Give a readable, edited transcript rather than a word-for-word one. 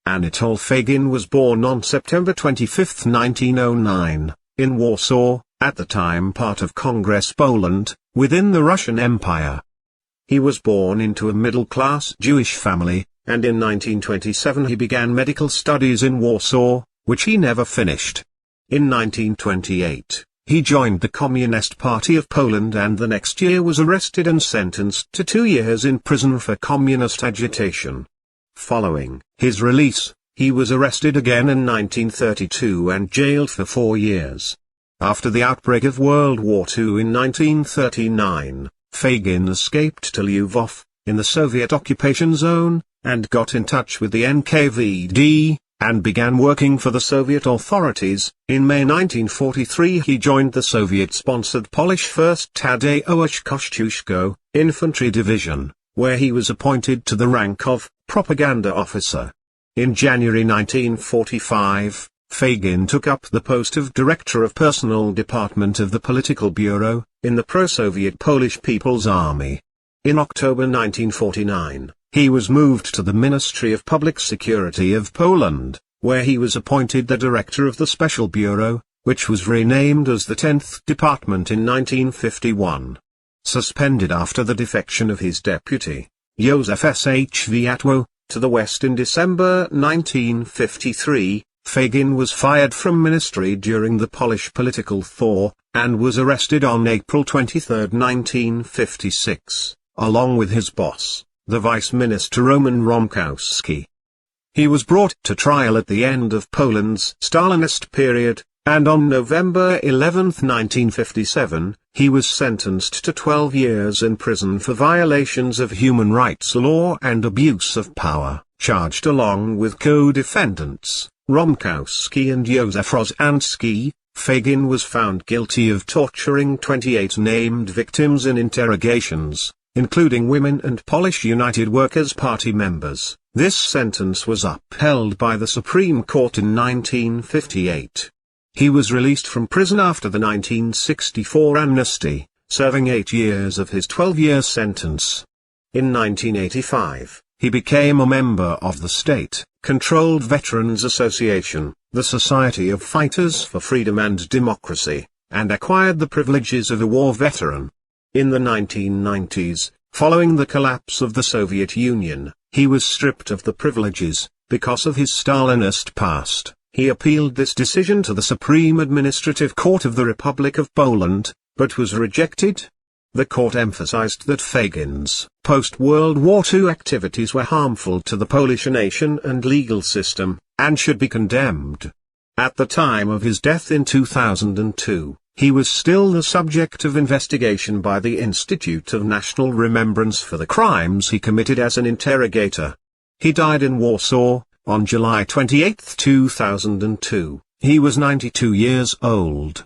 Anatol Fejgin was born on September 25, 1909, in Warsaw, at the time part of Congress Poland, within the Russian Empire. He was born into a middle-class Jewish family, and in 1927 he began medical studies in Warsaw, which he never finished. In 1928, he joined the Communist Party of Poland and the next year was arrested and sentenced to 2 years in prison for communist agitation. Following his release, he was arrested again in 1932 and jailed for 4 years. After the outbreak of World War II in 1939, Fejgin escaped to Lvov, in the Soviet occupation zone, and got in touch with the NKVD, and began working for the Soviet authorities. In May 1943 he joined the Soviet-sponsored Polish 1st Tadeusz Kościuszko infantry division, where he was appointed to the rank of propaganda officer. In January 1945, Fejgin took up the post of Director of Personnel Department of the Political Bureau, in the pro-Soviet Polish People's Army. In October 1949, he was moved to the Ministry of Public Security of Poland, where he was appointed the Director of the Special Bureau, which was renamed as the 10th Department in 1951. Suspended after the defection of his deputy, Józef Szwatwo, to the West in December 1953, Fejgin was fired from ministry during the Polish political thaw, and was arrested on April 23, 1956, along with his boss, the Vice Minister Roman Romkowski. He was brought to trial at the end of Poland's Stalinist period, and on November 11, 1957, he was sentenced to 12 years in prison for violations of human rights law and abuse of power, charged along with co-defendants, Romkowski and Józef Rozansky. Fejgin was found guilty of torturing 28 named victims in interrogations, including women and Polish United Workers' Party members. This sentence was upheld by the Supreme Court in 1958. He was released from prison after the 1964 amnesty, serving 8 years of his 12-year sentence. In 1985, he became a member of the state-controlled Veterans Association, the Society of Fighters for Freedom and Democracy, and acquired the privileges of a war veteran. In the 1990s, following the collapse of the Soviet Union, he was stripped of the privileges, because of his Stalinist past. He appealed this decision to the Supreme Administrative Court of the Republic of Poland, but was rejected. The court emphasized that Fejgin's post-World War II activities were harmful to the Polish nation and legal system, and should be condemned. At the time of his death in 2002, he was still the subject of investigation by the Institute of National Remembrance for the crimes he committed as an interrogator. He died in Warsaw, on July 28, 2002. He was 92 years old.